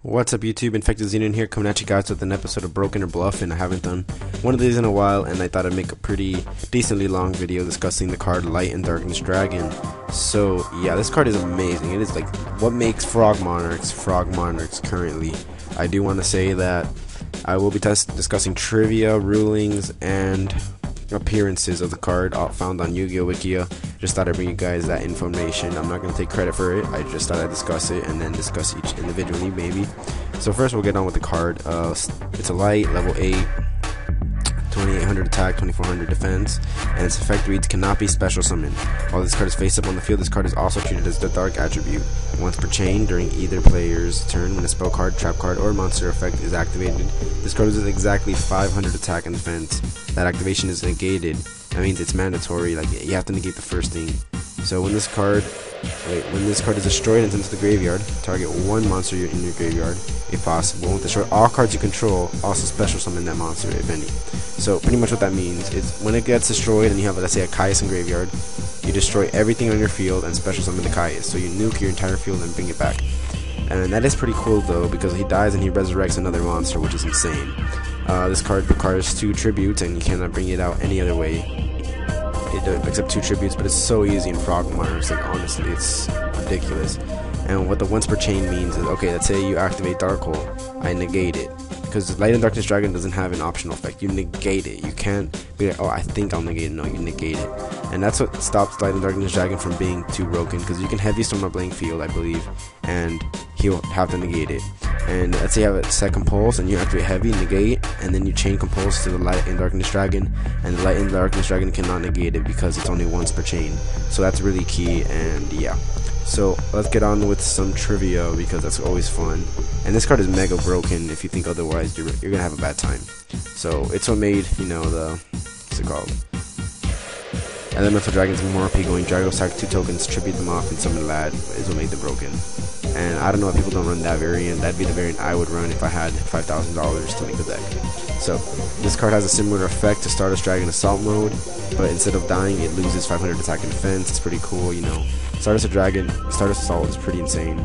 What's up YouTube, InfectedXenon here, coming at you guys with an episode of Broken or Bluffin. I haven't done one of these in a while, and I thought I'd make a pretty decently long video discussing the card Light and Darkness Dragon. So yeah, this card is amazing. It is like what makes Frog Monarchs currently. I do want to say that I will be discussing trivia, rulings, and appearances of the card found on Yu-Gi-Oh! Wikia. Just thought I'd bring you guys that information. I'm not going to take credit for it. I just thought I'd discuss it and then discuss each individually maybe. So first we'll get on with the card. It's a light, level 8, 2800 attack, 2400 defense, and its effect reads cannot be special summoned. While this card is face up on the field, this card is also treated as the dark attribute. Once per chain, during either player's turn, when a spell card, trap card, or monster effect is activated, this card loses exactly 500 attack and defense. That activation is negated. That means it's mandatory, like you have to negate the first thing. So when this card is destroyed and sent to the graveyard, target one monster in your graveyard, if possible. Destroy all cards you control, also special summon that monster, if any. So pretty much what that means is when it gets destroyed and you have, let's say, a Caius in graveyard, you destroy everything on your field and special summon the Caius. So you nuke your entire field and bring it back. And that is pretty cool though, because he dies and he resurrects another monster, which is insane. This card requires 2 tributes and you cannot bring it out any other way. Except 2 tributes, but it's so easy in Frog Monarchs, like honestly, it's ridiculous. And what the once per chain means is, okay, let's say you activate Dark Hole, I negate it. Because Light and Darkness Dragon doesn't have an optional effect, you negate it. You can't be like, oh, I think I'll negate it. No, you negate it. And that's what stops Light and Darkness Dragon from being too broken, because you can Heavy Storm a blank field, I believe, and he'll have to negate it. And let's say you have a set Compulse and you activate Heavy, negate, and then you chain Compulse to the Light and Darkness Dragon, and the Light and Darkness Dragon cannot negate it because it's only once per chain. So that's really key, and yeah. So let's get on with some trivia because that's always fun. And this card is mega broken. If you think otherwise, you're gonna have a bad time. So it's what made, you know, what's it called? Elemental Dragons more OP, going Drago, sack 2 tokens, tribute them off, and summon Lad is what made them broken. And I don't know if people don't run that variant. That'd be the variant I would run if I had $5,000 to make the deck. So this card has a similar effect to Stardust Dragon Assault mode, but instead of dying, it loses 500 attack and defense. It's pretty cool, you know. Stardust Assault is pretty insane.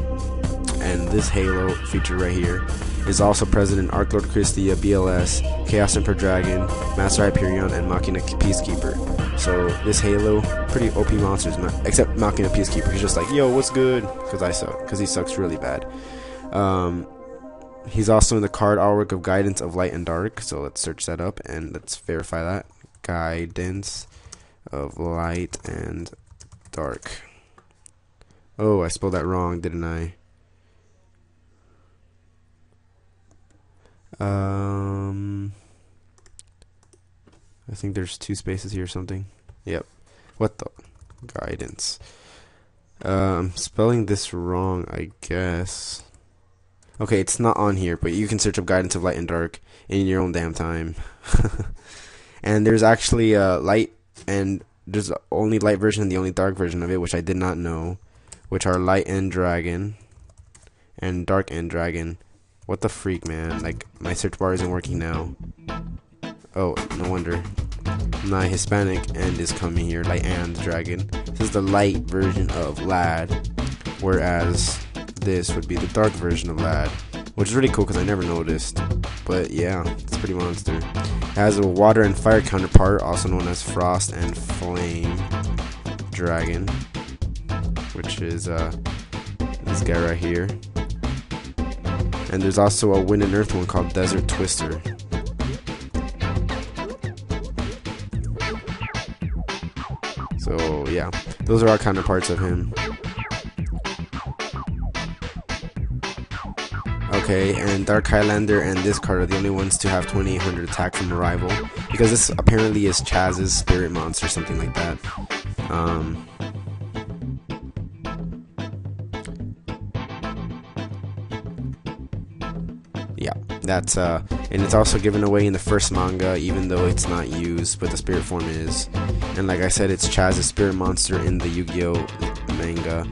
And this Halo feature right here is also present in Arc Lord Christia, BLS, Chaos Emperor Dragon, Master Hyperion, and Machina Peacekeeper. So this Halo, pretty OP monsters, except Machina Peacekeeper. He's just like, yo, what's good? Because I suck. Because he sucks really bad. He's also in the card artwork of Guidance of Light and Dark. So let's search that up and let's verify that. Guidance of Light and Dark. Oh, I spelled that wrong, didn't I? I think there's 2 spaces here or something. Yep. What the? Guidance. I'm spelling this wrong, I guess. Okay, it's not on here, but you can search up Guidance of Light and Dark in your own damn time. And there's actually light, and there's the only light version and the only dark version of it, which I did not know, which are Light and Dragon and Dark and Dragon. What the freak, man? Like, my search bar isn't working now. Oh, no wonder. My Hispanic end is coming here. Light and Dragon. This is the light version of Lad, whereas this would be the dark version of Lad, which is really cool because I never noticed. But yeah, it's pretty monster. It has a water and fire counterpart, also known as Frost and Flame Dragon, which is this guy right here. And there's also a Wind and Earth one called Desert Twister. So yeah, those are our counterparts of him. Okay, and Dark Highlander and this card are the only ones to have 2800 attack from a rival, because this apparently is Chaz's spirit monster, something like that. Yeah, that's and it's also given away in the first manga, even though it's not used, but the spirit form is. And like I said, it's Chaz's spirit monster in the Yu-Gi-Oh manga.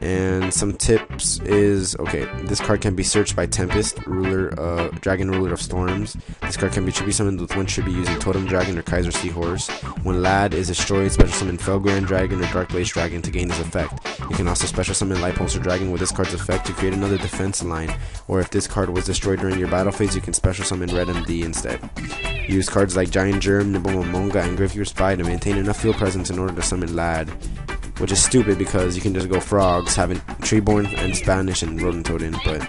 And some tips is, okay, this card can be searched by Tempest, Dragon Ruler of Storms. This card can be tribute summoned with one tribute using Totem Dragon or Kaiser Seahorse. When Lad is destroyed, special summon Felgrand Dragon or Dark Blaze Dragon to gain this effect. You can also special summon Light Pulsar Dragon with this card's effect to create another defense line, or if this card was destroyed during your battle phase, you can special summon Red MD instead. Use cards like Giant Germ, Nimble Momonga, and Graveyard Spy to maintain enough field presence in order to summon Lad. Which is stupid because you can just go Frogs, having Treeborn and Spanish and Rodentodon, but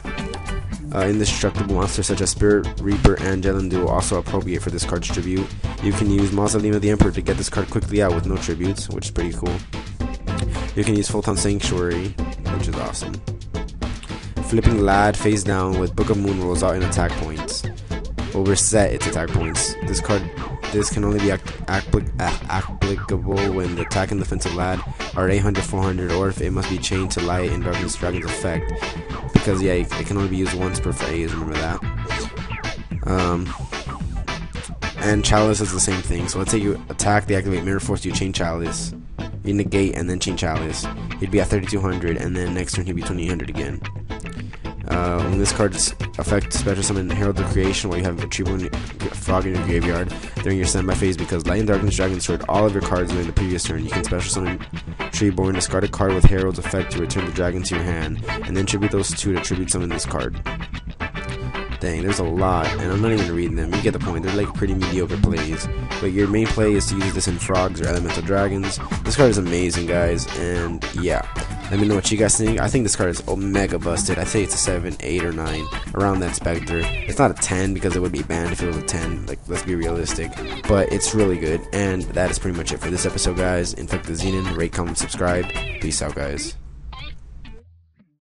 indestructible monsters such as Spirit Reaper and Jelendu will also appropriate for this card's tribute. You can use Mausoleum of the Emperor to get this card quickly out with no tributes, which is pretty cool. You can use Photon Sanctuary, which is awesome. Flipping Lad face down with Book of Moon rolls out in attack points. Will reset its attack points. This can only be applicable when the attack and defensive Lad are 800, 400, or if it must be chained to Light and Darkness Dragon's effect. Because yeah, it can only be used once per phase. Remember that. And Chalice is the same thing. So let's say you attack, they activate Mirror Force, you chain Chalice, you negate, and then chain Chalice. He'd be at 3200, and then next turn he'd be 2800 again. When this card's effect, special summon Herald of Creation while you have a Treeborn Frog in your graveyard during your standby phase, because Light and Darkness Dragon destroyed all of your cards during the previous turn. You can special summon Treeborn, discard a card with Herald's effect to return the dragon to your hand, and then tribute those two to tribute summon this card. Dang, there's a lot, and I'm not even reading them. You get the point. They're like pretty mediocre plays. But your main play is to use this in Frogs or Elemental Dragons. This card is amazing, guys, and yeah. Let me know what you guys think. I think this card is mega busted. I'd say it's a 7, 8, or 9, around that specter. It's not a 10 because it would be banned if it was a 10. Like, let's be realistic. But it's really good, and that is pretty much it for this episode, guys. InfectedXenon, rate, comment, subscribe. Peace out, guys.